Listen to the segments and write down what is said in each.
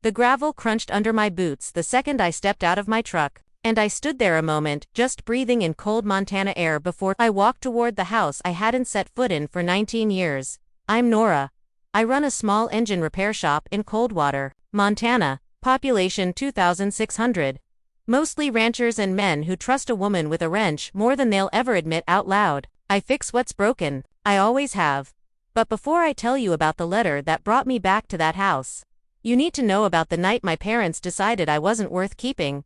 The gravel crunched under my boots the second I stepped out of my truck, and I stood there a moment just breathing in cold Montana air before I walked toward the house I hadn't set foot in for 19 years. I'm Nora. I run a small engine repair shop in Coldwater, Montana, population 2,600. Mostly ranchers and men who trust a woman with a wrench more than they'll ever admit out loud. I fix what's broken. I always have. But before I tell you about the letter that brought me back to that house, you need to know about the night my parents decided I wasn't worth keeping.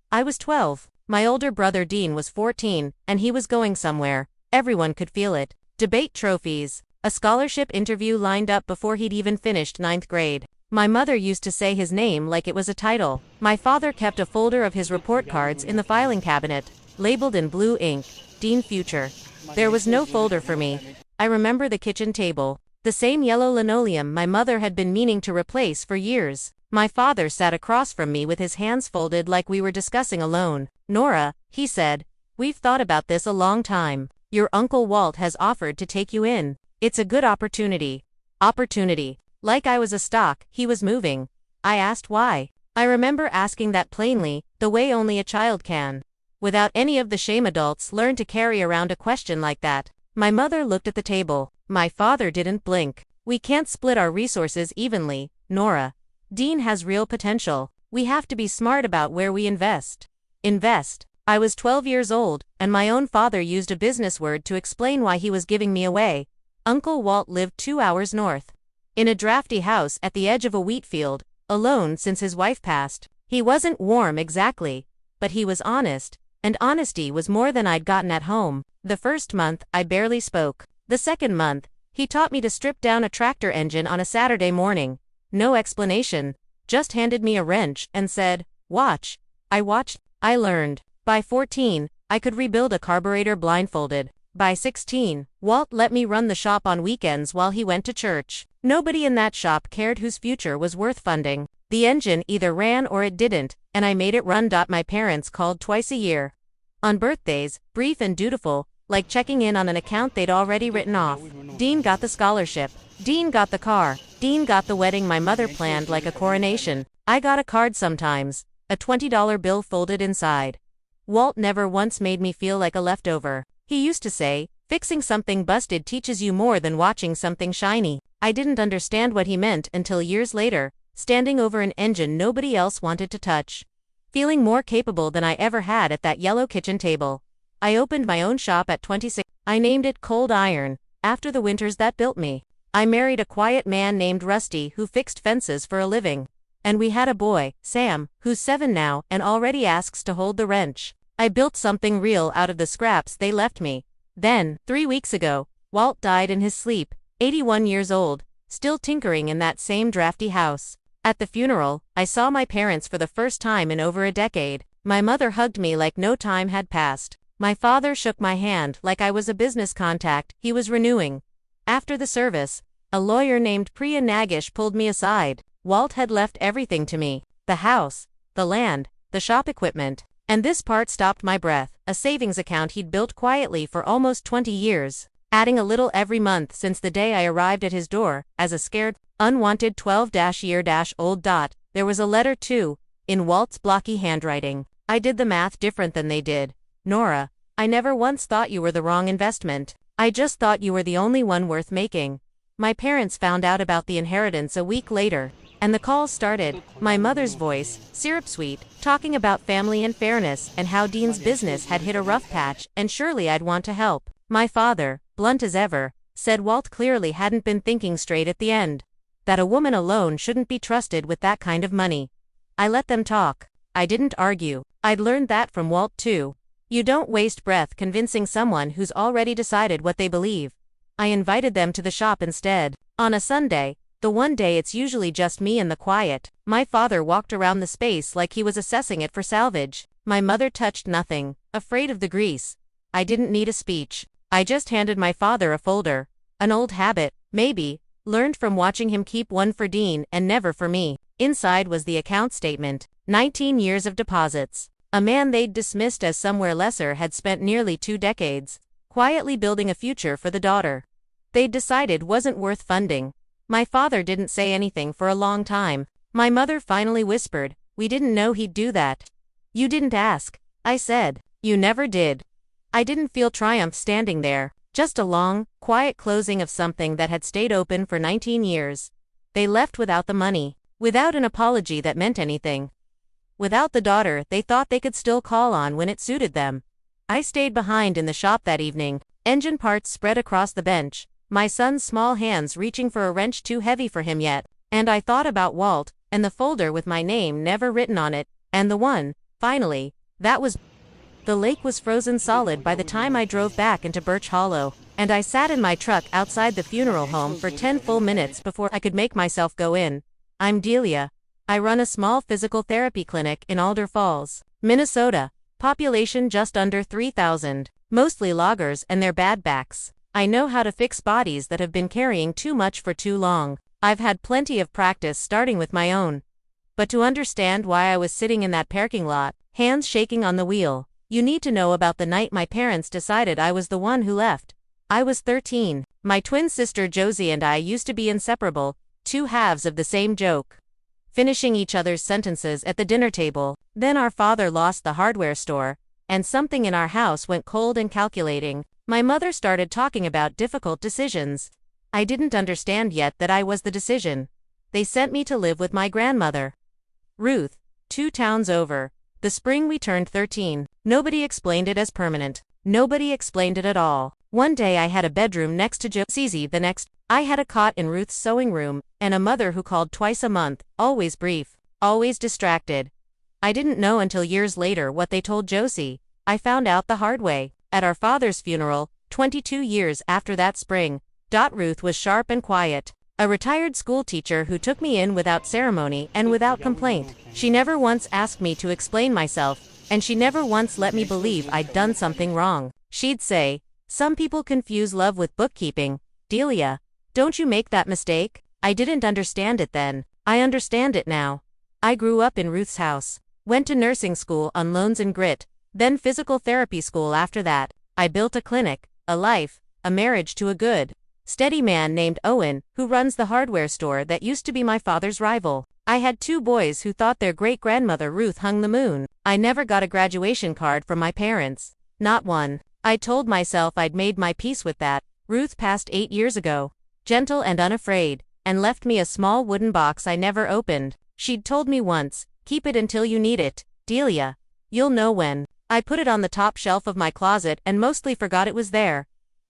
I was 12. My older brother Dean was 14, and he was going somewhere. Everyone could feel it. Debate trophies. A scholarship interview lined up before he'd even finished 9th grade. My mother used to say his name like it was a title. My father kept a folder of his report cards in the filing cabinet, labeled in blue ink, Dean Future. There was no folder for me. I remember the kitchen table, the same yellow linoleum my mother had been meaning to replace for years. My father sat across from me with his hands folded like we were discussing a loan. Nora, he said, we've thought about this a long time. Your Uncle Walt has offered to take you in. It's a good opportunity. Opportunity. Like I was a stock he was moving. I asked why. I remember asking that plainly, the way only a child can. Without any of the shame adults learn to carry around a question like that. My mother looked at the table. My father didn't blink. We can't split our resources evenly, Nora. Dean has real potential. We have to be smart about where we invest. Invest. I was 12 years old, and my own father used a business word to explain why he was giving me away. Uncle Walt lived 2 hours north, in a drafty house at the edge of a wheat field, alone since his wife passed. He wasn't warm exactly, but he was honest, and honesty was more than I'd gotten at home. The first month, I barely spoke. The second month, he taught me to strip down a tractor engine on a Saturday morning. No explanation, just handed me a wrench and said, watch. I watched. I learned. By 14, I could rebuild a carburetor blindfolded. By 16, Walt let me run the shop on weekends while he went to church. Nobody in that shop cared whose future was worth funding. The engine either ran or it didn't, and I made it run. My parents called twice a year. On birthdays, brief and dutiful, like checking in on an account they'd already written off. Dean got the scholarship. Dean got the car. Dean got the wedding my mother planned like a coronation. I got a card sometimes, a $20 bill folded inside. Walt never once made me feel like a leftover. He used to say, fixing something busted teaches you more than watching something shiny. I didn't understand what he meant until years later, standing over an engine nobody else wanted to touch. Feeling more capable than I ever had at that yellow kitchen table. I opened my own shop at 26. I named it Cold Iron, after the winters that built me. I married a quiet man named Rusty who fixed fences for a living. And we had a boy, Sam, who's 7 now and already asks to hold the wrench. I built something real out of the scraps they left me. Then, 3 weeks ago, Walt died in his sleep, 81 years old, still tinkering in that same drafty house. At the funeral, I saw my parents for the first time in over a decade. My mother hugged me like no time had passed. My father shook my hand like I was a business contact he was renewing. After the service, a lawyer named Priya Nagesh pulled me aside. Walt had left everything to me. The house, the land, the shop equipment. And this part stopped my breath, a savings account he'd built quietly for almost 20 years, adding a little every month since the day I arrived at his door, as a scared, unwanted 12-year-old. There was a letter too, in Walt's blocky handwriting. I did the math different than they did. Nora, I never once thought you were the wrong investment. I just thought you were the only one worth making. My parents found out about the inheritance a week later, and the calls started. My mother's voice, syrup sweet, talking about family and fairness and how Dean's business had hit a rough patch and surely I'd want to help. My father, blunt as ever, said Walt clearly hadn't been thinking straight at the end. That a woman alone shouldn't be trusted with that kind of money. I let them talk. I didn't argue. I'd learned that from Walt too. You don't waste breath convincing someone who's already decided what they believe. I invited them to the shop instead. On a Sunday, the one day it's usually just me and the quiet, my father walked around the space like he was assessing it for salvage. My mother touched nothing, afraid of the grease. I didn't need a speech. I just handed my father a folder. An old habit, maybe, learned from watching him keep one for Dean and never for me. Inside was the account statement. 19 years of deposits. A man they'd dismissed as somewhere lesser had spent nearly 2 decades, quietly building a future for the daughter they'd decided wasn't worth funding. My father didn't say anything for a long time. My mother finally whispered, "We didn't know he'd do that." "You didn't ask," I said. "You never did." I didn't feel triumph standing there, just a long, quiet closing of something that had stayed open for 19 years. They left without the money, without an apology that meant anything, without the daughter they thought they could still call on when it suited them. I stayed behind in the shop that evening, engine parts spread across the bench, my son's small hands reaching for a wrench too heavy for him yet, and I thought about Walt, and the folder with my name never written on it, and the one, finally, that was. The lake was frozen solid by the time I drove back into Birch Hollow, and I sat in my truck outside the funeral home for 10 full minutes before I could make myself go in. I'm Delia. I run a small physical therapy clinic in Alder Falls, Minnesota. Population just under 3,000, mostly loggers and their bad backs. I know how to fix bodies that have been carrying too much for too long. I've had plenty of practice starting with my own. But to understand why I was sitting in that parking lot, hands shaking on the wheel, you need to know about the night my parents decided I was the one who left. I was 13. My twin sister Josie and I used to be inseparable, two halves of the same joke, finishing each other's sentences at the dinner table. Then our father lost the hardware store, and something in our house went cold and calculating. My mother started talking about difficult decisions. I didn't understand yet that I was the decision. They sent me to live with my grandmother, Ruth, 2 towns over, the spring we turned 13. Nobody explained it as permanent. Nobody explained it at all. One day I had a bedroom next to Josie's, the next, I had a cot in Ruth's sewing room, and a mother who called twice a month, always brief, always distracted. I didn't know until years later what they told Josie. I found out the hard way, at our father's funeral, 22 years after that spring. Ruth was sharp and quiet, a retired school teacher who took me in without ceremony and without complaint. She never once asked me to explain myself, and she never once let me believe I'd done something wrong. She'd say, "Some people confuse love with bookkeeping. Delia, don't you make that mistake." I didn't understand it then. I understand it now. I grew up in Ruth's house, went to nursing school on loans and grit, then physical therapy school after that. I built a clinic, a life, a marriage to a good, steady man named Owen, who runs the hardware store that used to be my father's rival. I had 2 boys who thought their great-grandmother Ruth hung the moon. I never got a graduation card from my parents. Not one. I told myself I'd made my peace with that. Ruth passed 8 years ago, gentle and unafraid, and left me a small wooden box I never opened. She'd told me once, "Keep it until you need it, Delia. You'll know when." I put it on the top shelf of my closet and mostly forgot it was there.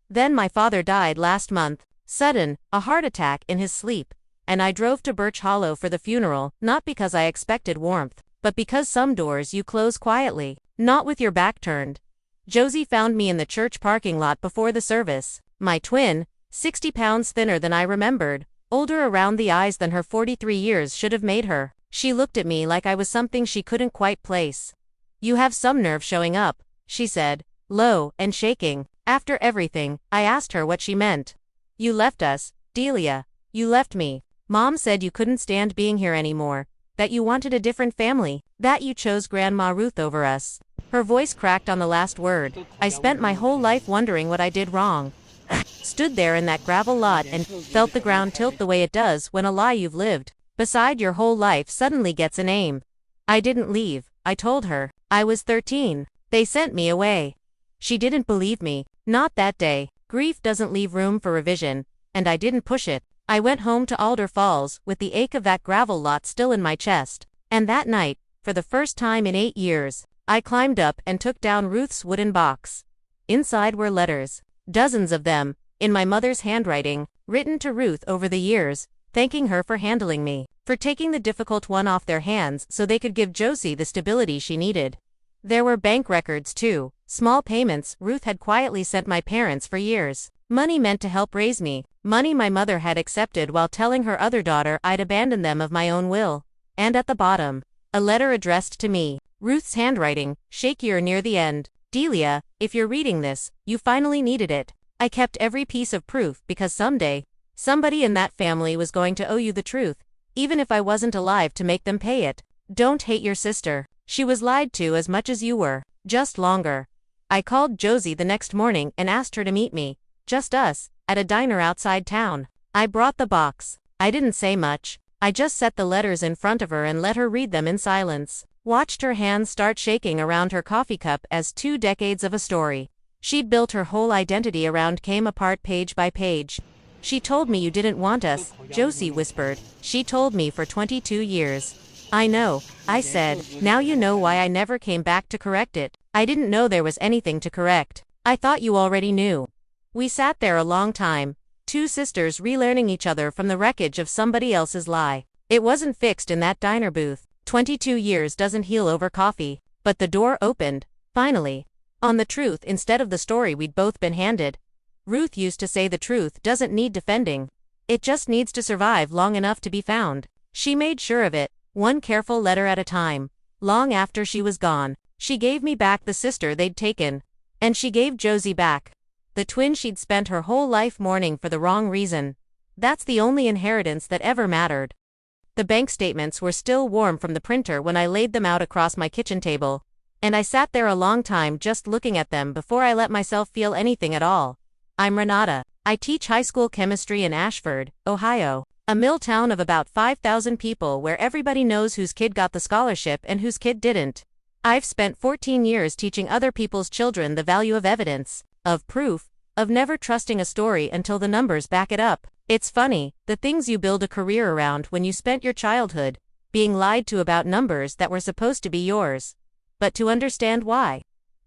Then my father died last month, sudden, a heart attack in his sleep, and I drove to Birch Hollow for the funeral, not because I expected warmth, but because some doors you close quietly, not with your back turned. Josie found me in the church parking lot before the service. My twin, 60 pounds thinner than I remembered, older around the eyes than her 43 years should have made her. She looked at me like I was something she couldn't quite place. "You have some nerve showing up," she said, low and shaking. After everything, I asked her what she meant. "You left us, Delia. You left me. Mom said you couldn't stand being here anymore, that you wanted a different family, that you chose Grandma Ruth over us." Her voice cracked on the last word. I spent my whole life wondering what I did wrong. Stood there in that gravel lot and felt the ground tilt the way it does when a lie you've lived beside your whole life suddenly gets a name. I didn't leave, I told her. I was 13. They sent me away. She didn't believe me. Not that day. Grief doesn't leave room for revision, and I didn't push it. I went home to Alder Falls with the ache of that gravel lot still in my chest. And that night, for the first time in 8 years, I climbed up and took down Ruth's wooden box. Inside were letters, dozens of them, in my mother's handwriting, written to Ruth over the years, thanking her for handling me, for taking the difficult one off their hands so they could give Josie the stability she needed. There were bank records too, small payments Ruth had quietly sent my parents for years. Money meant to help raise me, money my mother had accepted while telling her other daughter I'd abandoned them of my own will. And at the bottom, a letter addressed to me, Ruth's handwriting, shakier near the end. "Delia, if you're reading this, you finally needed it. I kept every piece of proof because someday, somebody in that family was going to owe you the truth, even if I wasn't alive to make them pay it. Don't hate your sister. She was lied to as much as you were, just longer." I called Josie the next morning and asked her to meet me, just us, at a diner outside town. I brought the box. I didn't say much. I just set the letters in front of her and let her read them in silence. Watched her hands start shaking around her coffee cup as 2 decades of a story she'd built her whole identity around came apart page by page. She told me you didn't want us, Josie whispered. She told me for 22 years. I know, I said. Now you know why I never came back to correct it. I didn't know there was anything to correct. I thought you already knew. We sat there a long time, 2 sisters relearning each other from the wreckage of somebody else's lie. It wasn't fixed in that diner booth. 22 years doesn't heal over coffee. But the door opened, finally, on the truth instead of the story we'd both been handed. Ruth used to say the truth doesn't need defending. It just needs to survive long enough to be found. She made sure of it, one careful letter at a time. Long after she was gone, she gave me back the sister they'd taken. And she gave Josie back the twin she'd spent her whole life mourning for the wrong reason. That's the only inheritance that ever mattered. The bank statements were still warm from the printer when I laid them out across my kitchen table, and I sat there a long time just looking at them before I let myself feel anything at all. I'm Renata. I teach high school chemistry in Ashford, Ohio, a mill town of about 5,000 people where everybody knows whose kid got the scholarship and whose kid didn't. I've spent 14 years teaching other people's children the value of evidence, of proof, of never trusting a story until the numbers back it up. It's funny, the things you build a career around when you spent your childhood being lied to about numbers that were supposed to be yours. But to understand why.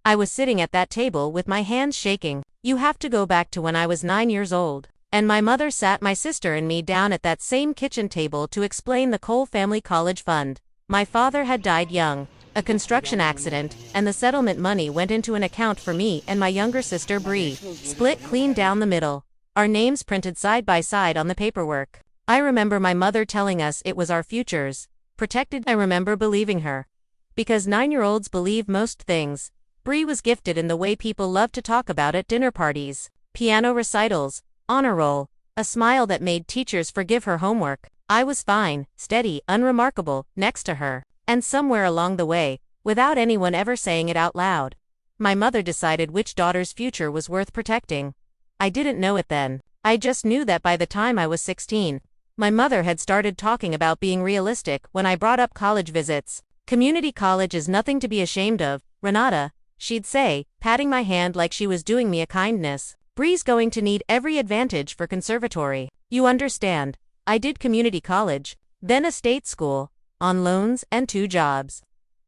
I was sitting at that table with my hands shaking. You have to go back to when I was 9 years old, and my mother sat my sister and me down at that same kitchen table to explain the Cole Family College Fund. My father had died young, a construction accident, and the settlement money went into an account for me and my younger sister Bree, split clean down the middle. Our names printed side by side on the paperwork. I remember my mother telling us it was our futures. Protected. I remember believing her. Because 9-year-olds believe most things. Bree was gifted in the way people love to talk about at dinner parties, piano recitals, honor roll, a smile that made teachers forgive her homework. I was fine, steady, unremarkable, next to her. And somewhere along the way, without anyone ever saying it out loud, my mother decided which daughter's future was worth protecting. I didn't know it then. I just knew that by the time I was 16, my mother had started talking about being realistic when I brought up college visits. Community college is nothing to be ashamed of, Renata, she'd say, patting my hand like she was doing me a kindness. Bree's going to need every advantage for conservatory. You understand. I did community college, then a state school, on loans and 2 jobs.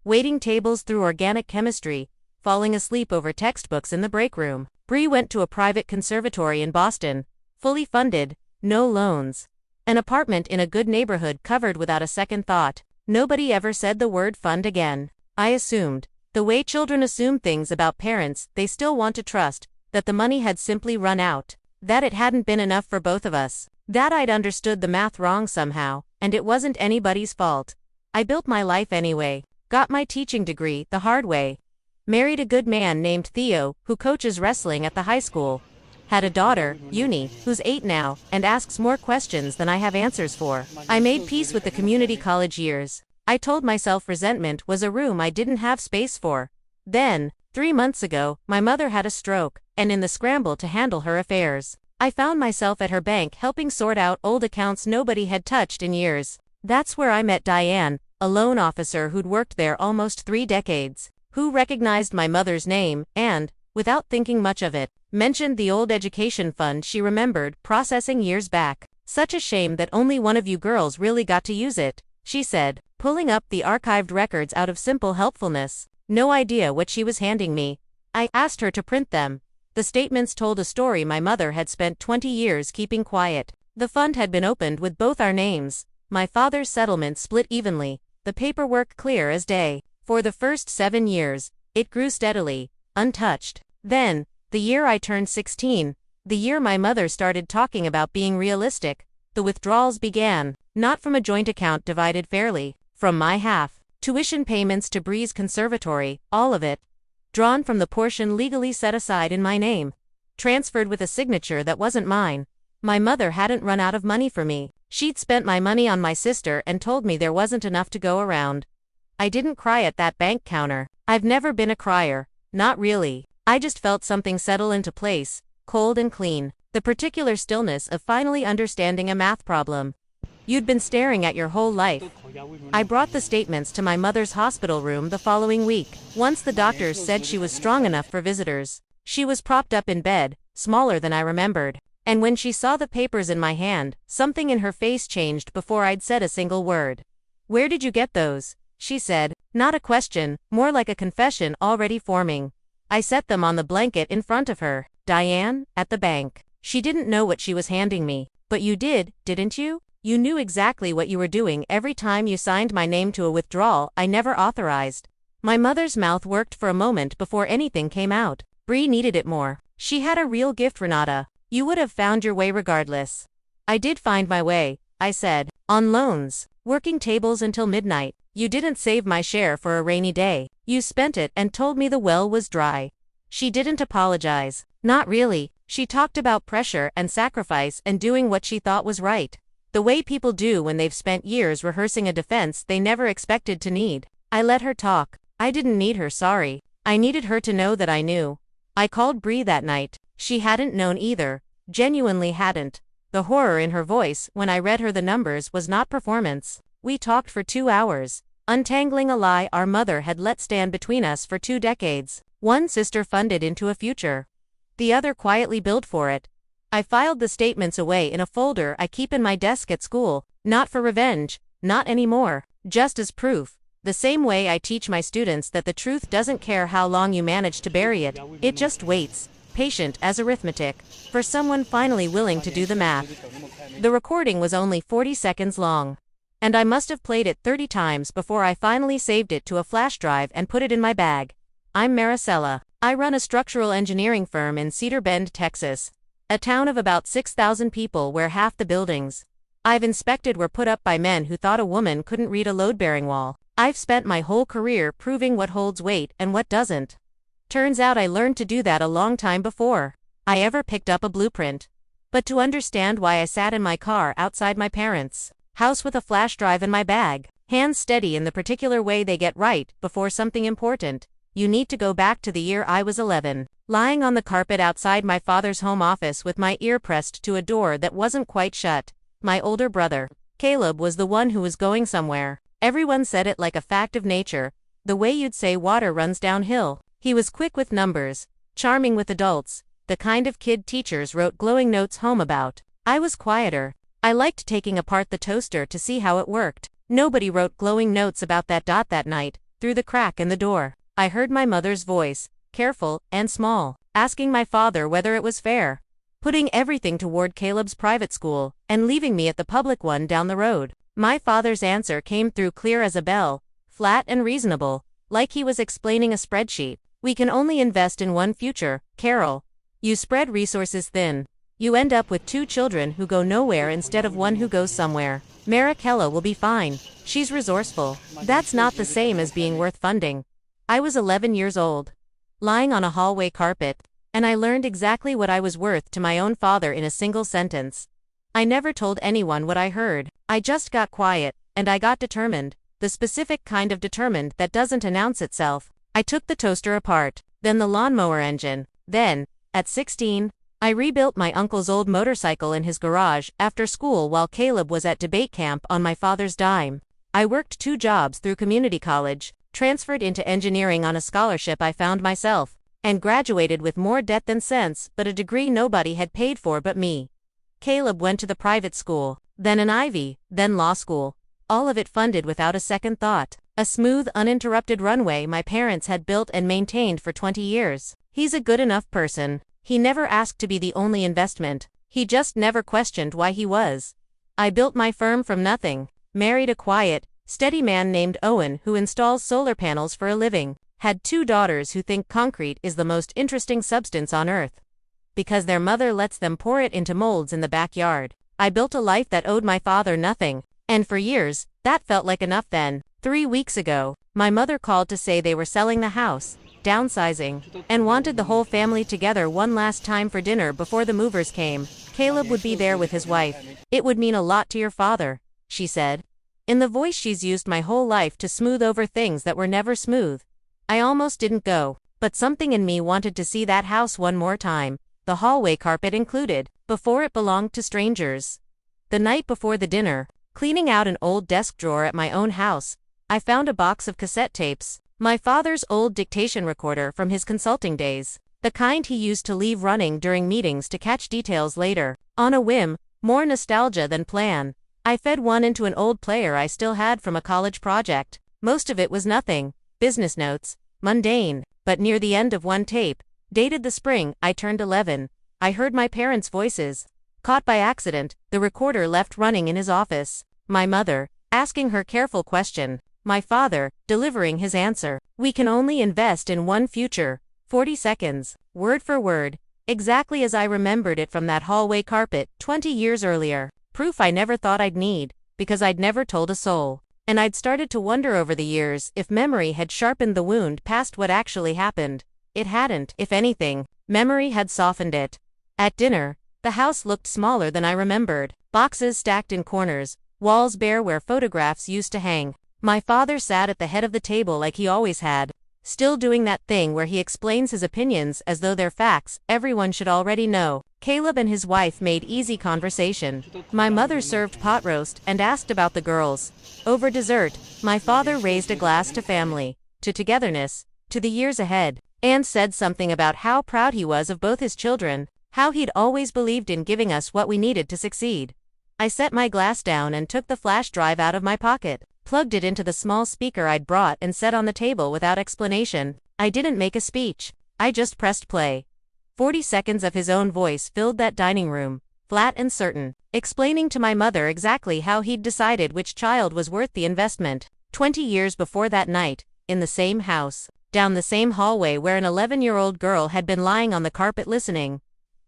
Waiting tables through organic chemistry, falling asleep over textbooks in the break room. Bree went to a private conservatory in Boston, fully funded, no loans. An apartment in a good neighborhood covered without a second thought. Nobody ever said the word fund again. I assumed, the way children assume things about parents they still want to trust, that the money had simply run out, that it hadn't been enough for both of us, that I'd understood the math wrong somehow, and it wasn't anybody's fault. I built my life anyway, got my teaching degree the hard way, married a good man named Theo, who coaches wrestling at the high school, had a daughter, Uni, who's 8 now, and asks more questions than I have answers for. I made peace with the community college years. I told myself resentment was a room I didn't have space for. Then, 3 months ago, my mother had a stroke, and in the scramble to handle her affairs, I found myself at her bank helping sort out old accounts nobody had touched in years. That's where I met Diane, a loan officer who'd worked there almost 3 decades, who recognized my mother's name and, without thinking much of it, mentioned the old education fund she remembered processing years back. Such a shame that only one of you girls really got to use it, she said, pulling up the archived records out of simple helpfulness. No idea what she was handing me. I asked her to print them. The statements told a story my mother had spent 20 years keeping quiet. The fund had been opened with both our names. My father's settlement split evenly, the paperwork clear as day. For the first 7 years, it grew steadily, untouched. Then, the year I turned 16, the year my mother started talking about being realistic, the withdrawals began, not from a joint account divided fairly, from my half, tuition payments to Bree's conservatory, all of it, drawn from the portion legally set aside in my name, transferred with a signature that wasn't mine. My mother hadn't run out of money for me. She'd spent my money on my sister and told me there wasn't enough to go around. I didn't cry at that bank counter. I've never been a crier, not really. I just felt something settle into place, cold and clean, the particular stillness of finally understanding a math problem. you'd been staring at your whole life. I brought the statements to my mother's hospital room the following week. Once the doctors said she was strong enough for visitors. She was propped up in bed, smaller than I remembered. And when she saw the papers in my hand, something in her face changed before I'd said a single word. "Where did you get those?" she said, not a question, more like a confession already forming. I set them on the blanket in front of her. "Diane, at the bank." She didn't know what she was handing me. "But you did, didn't you? You knew exactly what you were doing every time you signed my name to a withdrawal I never authorized." My mother's mouth worked for a moment before anything came out. Bree needed it more. She had a real gift, Renata. You would have found your way regardless. "I did find my way," I said. "On loans. Working tables until midnight. You didn't save my share for a rainy day. You spent it and told me the well was dry." She didn't apologize. Not really. She talked about pressure and sacrifice and doing what she thought was right. The way people do when they've spent years rehearsing a defense they never expected to need. I let her talk. I didn't need her sorry. I needed her to know that I knew. I called Bree that night. She hadn't known either. Genuinely hadn't. The horror in her voice when I read her the numbers was not performance. We talked for 2 hours, untangling a lie our mother had let stand between us for 2 decades. One sister funded into a future. The other quietly billed for it. I filed the statements away in a folder I keep in my desk at school, not for revenge, not anymore, just as proof. The same way I teach my students that the truth doesn't care how long you manage to bury it, it just waits, patient as arithmetic, for someone finally willing to do the math. The recording was only 40 seconds long. And I must have played it 30 times before I finally saved it to a flash drive and put it in my bag. I'm Maricela. I run a structural engineering firm in Cedar Bend, Texas. A town of about 6,000 people where half the buildings I've inspected were put up by men who thought a woman couldn't read a load-bearing wall. I've spent my whole career proving what holds weight and what doesn't. Turns out I learned to do that a long time before I ever picked up a blueprint. But to understand why I sat in my car outside my parents' house with a flash drive in my bag, hands steady in the particular way they get right before something important, you need to go back to the year I was 11, lying on the carpet outside my father's home office with my ear pressed to a door that wasn't quite shut. My older brother, Caleb, was the one who was going somewhere. Everyone said it like a fact of nature, the way you'd say water runs downhill. He was quick with numbers, charming with adults, the kind of kid teachers wrote glowing notes home about. I was quieter. I liked taking apart the toaster to see how it worked. Nobody wrote glowing notes about that night. Through the crack in the door, I heard my mother's voice, careful and small, asking my father whether it was fair, putting everything toward Caleb's private school, and leaving me at the public one down the road. My father's answer came through clear as a bell, flat and reasonable, like he was explaining a spreadsheet. "We can only invest in one future, Carol. You spread resources thin. You end up with 2 children who go nowhere instead of one who goes somewhere. Maricela will be fine. She's resourceful. That's not the same as being worth funding." I was 11 years old, lying on a hallway carpet, and I learned exactly what I was worth to my own father in a single sentence. I never told anyone what I heard. I just got quiet, and I got determined, the specific kind of determined that doesn't announce itself. I took the toaster apart, then the lawnmower engine. Then, at 16, I rebuilt my uncle's old motorcycle in his garage after school while Caleb was at debate camp on my father's dime. I worked 2 jobs through community college, transferred into engineering on a scholarship I found myself, and graduated with more debt than sense, but a degree nobody had paid for but me. Caleb went to the private school, then an Ivy, then law school. All of it funded without a second thought. A smooth, uninterrupted runway my parents had built and maintained for 20 years. He's a good enough person. He never asked to be the only investment. He just never questioned why he was. I built my firm from nothing, married a quiet, steady man named Owen who installs solar panels for a living, had 2 daughters who think concrete is the most interesting substance on earth, because their mother lets them pour it into molds in the backyard. I built a life that owed my father nothing, and for years, that felt like enough then. 3 weeks ago, my mother called to say they were selling the house, downsizing, and wanted the whole family together one last time for dinner before the movers came. Caleb would be there with his wife. "It would mean a lot to your father," she said, in the voice she's used my whole life to smooth over things that were never smooth. I almost didn't go, but something in me wanted to see that house one more time, the hallway carpet included, before it belonged to strangers. The night before the dinner, Cleaning out an old desk drawer at my own house, I found a box of cassette tapes, my father's old dictation recorder from his consulting days, the kind he used to leave running during meetings to catch details later. On a whim, more nostalgia than plan, I fed one into an old player I still had from a college project. Most of it was nothing, business notes, mundane, but near the end of one tape, dated the spring I turned 11, I heard my parents' voices. Caught by accident, the recorder left running in his office. My mother, asking her careful question. My father, delivering his answer. We can only invest in one future. 40 seconds. Word for word. Exactly as I remembered it from that hallway carpet 20 years earlier. Proof I never thought I'd need, because I'd never told a soul. And I'd started to wonder over the years if memory had sharpened the wound past what actually happened. It hadn't. If anything, memory had softened it. At dinner, the house looked smaller than I remembered. Boxes stacked in corners, walls bare where photographs used to hang. My father sat at the head of the table like he always had, still doing that thing where he explains his opinions as though they're facts everyone should already know. Caleb and his wife made easy conversation. My mother served pot roast and asked about the girls. Over dessert, my father raised a glass to family, to togetherness, to the years ahead, and said something about how proud he was of both his children, how he'd always believed in giving us what we needed to succeed. I set my glass down and took the flash drive out of my pocket, plugged it into the small speaker I'd brought and set on the table without explanation. I didn't make a speech. I just pressed play. 40 seconds of his own voice filled that dining room, flat and certain, explaining to my mother exactly how he'd decided which child was worth the investment. 20 years before that night, in the same house, down the same hallway where an 11-year-old girl had been lying on the carpet listening.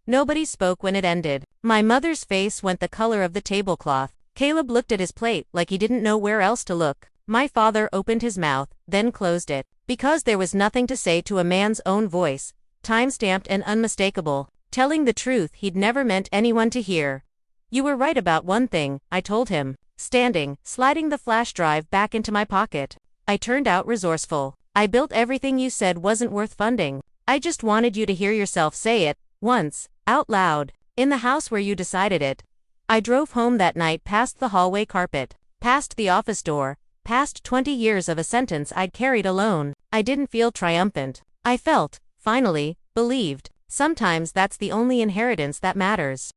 Nobody spoke when it ended. My mother's face went the color of the tablecloth. Caleb looked at his plate like he didn't know where else to look. My father opened his mouth, then closed it. Because there was nothing to say to a man's own voice, time-stamped and unmistakable, telling the truth he'd never meant anyone to hear. You were right about one thing, I told him, standing, sliding the flash drive back into my pocket. I turned out resourceful. I built everything you said wasn't worth funding. I just wanted you to hear yourself say it, once, out loud, in the house where you decided it. I drove home that night past the hallway carpet, past the office door, past 20 years of a sentence I'd carried alone. I didn't feel triumphant. I felt, finally, believed. Sometimes that's the only inheritance that matters.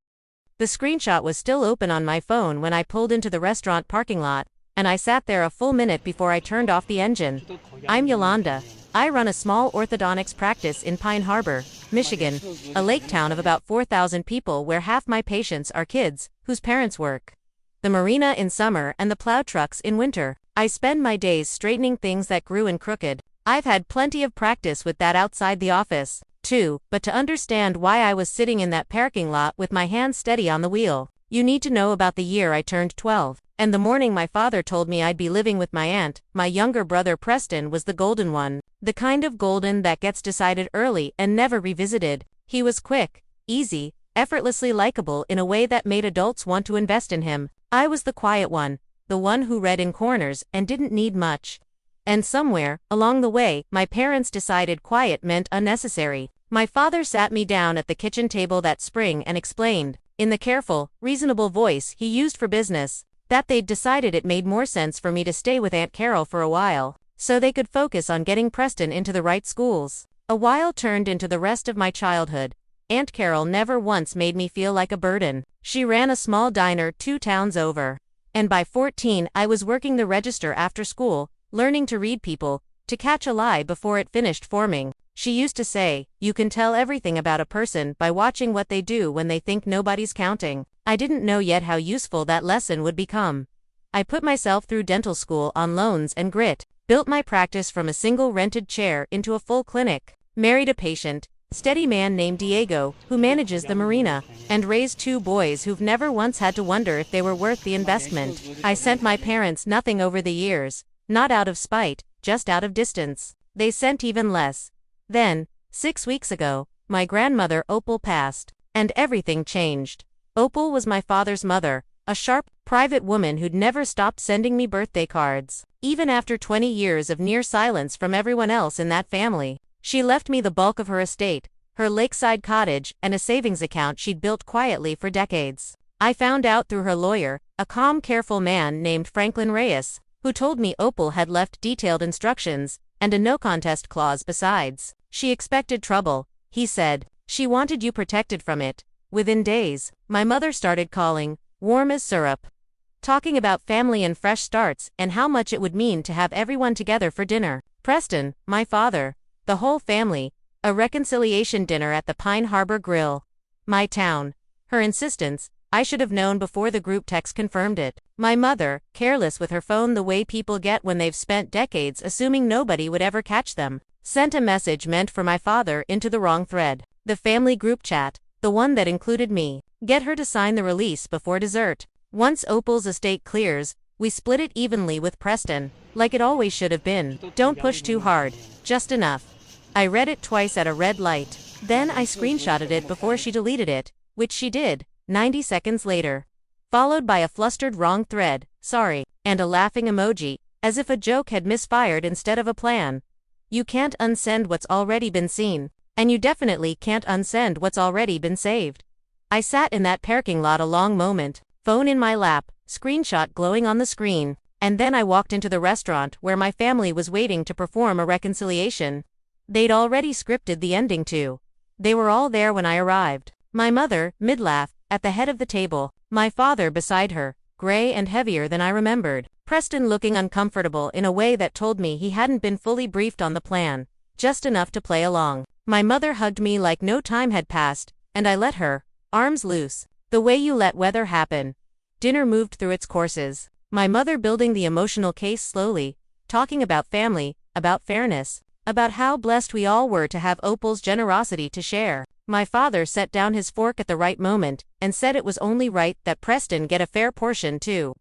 The screenshot was still open on my phone when I pulled into the restaurant parking lot, and I sat there a full minute before I turned off the engine. I'm Yolanda. I run a small orthodontics practice in Pine Harbor, Michigan, a lake town of about 4,000 people where half my patients are kids, whose parents work the marina in summer and the plow trucks in winter. I spend my days straightening things that grew in crooked. I've had plenty of practice with that outside the office, too, but to understand why I was sitting in that parking lot with my hands steady on the wheel, you need to know about the year I turned 12. And the morning my father told me I'd be living with my aunt. My younger brother Preston was the golden one. The kind of golden that gets decided early and never revisited. He was quick, easy, effortlessly likable in a way that made adults want to invest in him. I was the quiet one, the one who read in corners and didn't need much. And somewhere, along the way, my parents decided quiet meant unnecessary. My father sat me down at the kitchen table that spring and explained, in the careful, reasonable voice he used for business, that they'd decided it made more sense for me to stay with Aunt Carol for a while, so they could focus on getting Preston into the right schools. A while turned into the rest of my childhood. Aunt Carol never once made me feel like a burden. She ran a small diner 2 towns over. And by 14 I was working the register after school, learning to read people, to catch a lie before it finished forming. She used to say, you can tell everything about a person by watching what they do when they think nobody's counting. I didn't know yet how useful that lesson would become. I put myself through dental school on loans and grit, built my practice from a single rented chair into a full clinic, married a patient, steady man named Diego, who manages the marina, and raised 2 boys who've never once had to wonder if they were worth the investment. I sent my parents nothing over the years, not out of spite, just out of distance. They sent even less. Then, 6 weeks ago, my grandmother Opal passed, and everything changed. Opal was my father's mother, a sharp, private woman who'd never stopped sending me birthday cards. Even after 20 years of near silence from everyone else in that family, she left me the bulk of her estate, her lakeside cottage, and a savings account she'd built quietly for decades. I found out through her lawyer, a calm, careful man named Franklin Reyes, who told me Opal had left detailed instructions and a no-contest clause besides. She expected trouble, he said. She wanted you protected from it. Within days, my mother started calling, warm as syrup, talking about family and fresh starts and how much it would mean to have everyone together for dinner. Preston, my father, the whole family, a reconciliation dinner at the Pine Harbor Grill. My town. Her insistence, I should have known before the group text confirmed it. My mother, careless with her phone the way people get when they've spent decades assuming nobody would ever catch them, sent a message meant for my father into the wrong thread. The family group chat, the one that included me. Get her to sign the release before dessert. Once Opal's estate clears, we split it evenly with Preston, like it always should have been. Don't push too hard, just enough. I read it twice at a red light. Then I screenshotted it before she deleted it, which she did, 90 seconds later. Followed by a flustered wrong thread, sorry, and a laughing emoji, as if a joke had misfired instead of a plan. You can't unsend what's already been seen, and you definitely can't unsend what's already been saved. I sat in that parking lot a long moment, phone in my lap, screenshot glowing on the screen, and then I walked into the restaurant where my family was waiting to perform a reconciliation. They'd already scripted the ending too. They were all there when I arrived. My mother, mid-laugh, at the head of the table, my father beside her, gray and heavier than I remembered, Preston looking uncomfortable in a way that told me he hadn't been fully briefed on the plan, just enough to play along. My mother hugged me like no time had passed, and I let her, arms loose, the way you let weather happen. Dinner moved through its courses, my mother building the emotional case slowly, talking about family, about fairness, about how blessed we all were to have Opal's generosity to share. My father set down his fork at the right moment, and said it was only right that Preston get a fair portion too.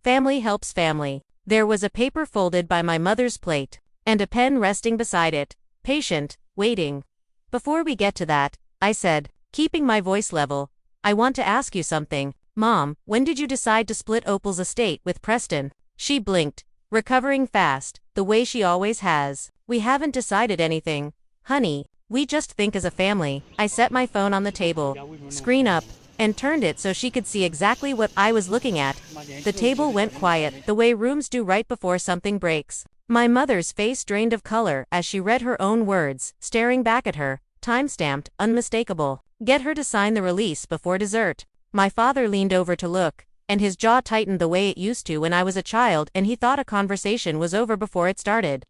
Family helps family. There was a paper folded by my mother's plate, and a pen resting beside it, patient, waiting. Before we get to that, I said, keeping my voice level, I want to ask you something. Mom, when did you decide to split Opal's estate with Preston? She blinked, recovering fast, the way she always has. We haven't decided anything, honey. We just think as a family. I set my phone on the table, screen up, and turned it so she could see exactly what I was looking at. The table went quiet, the way rooms do right before something breaks. My mother's face drained of color as she read her own words, staring back at her, time-stamped, unmistakable. Get her to sign the release before dessert. My father leaned over to look, and his jaw tightened the way it used to when I was a child and he thought a conversation was over before it started.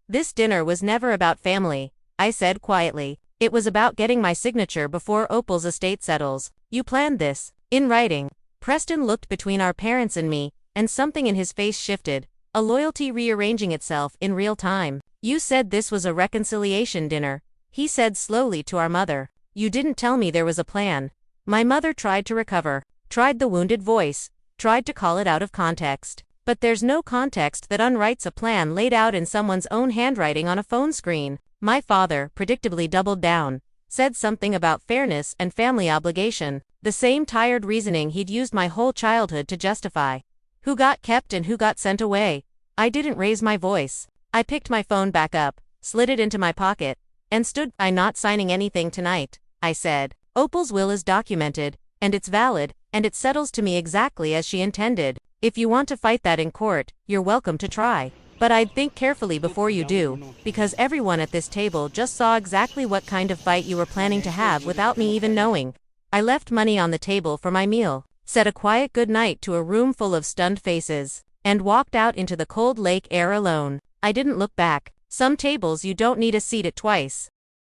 This dinner was never about family, I said quietly. It was about getting my signature before Opal's estate settles. You planned this, in writing. Preston looked between our parents and me, and something in his face shifted, a loyalty rearranging itself in real time. You said this was a reconciliation dinner, he said slowly to our mother. You didn't tell me there was a plan. My mother tried to recover, tried the wounded voice, tried to call it out of context. But there's no context that unwrites a plan laid out in someone's own handwriting on a phone screen. My father, predictably doubled down, said something about fairness and family obligation, the same tired reasoning he'd used my whole childhood to justify. Who got kept and who got sent away? I didn't raise my voice. I picked my phone back up, slid it into my pocket, and stood. I'm not signing anything tonight, I said. Opal's will is documented, and it's valid, and it settles to me exactly as she intended. If you want to fight that in court, you're welcome to try. But I'd think carefully before you do, because everyone at this table just saw exactly what kind of fight you were planning to have without me even knowing. I left money on the table for my meal, said a quiet goodnight to a room full of stunned faces, and walked out into the cold lake air alone. I didn't look back. Some tables you don't need a seat at twice.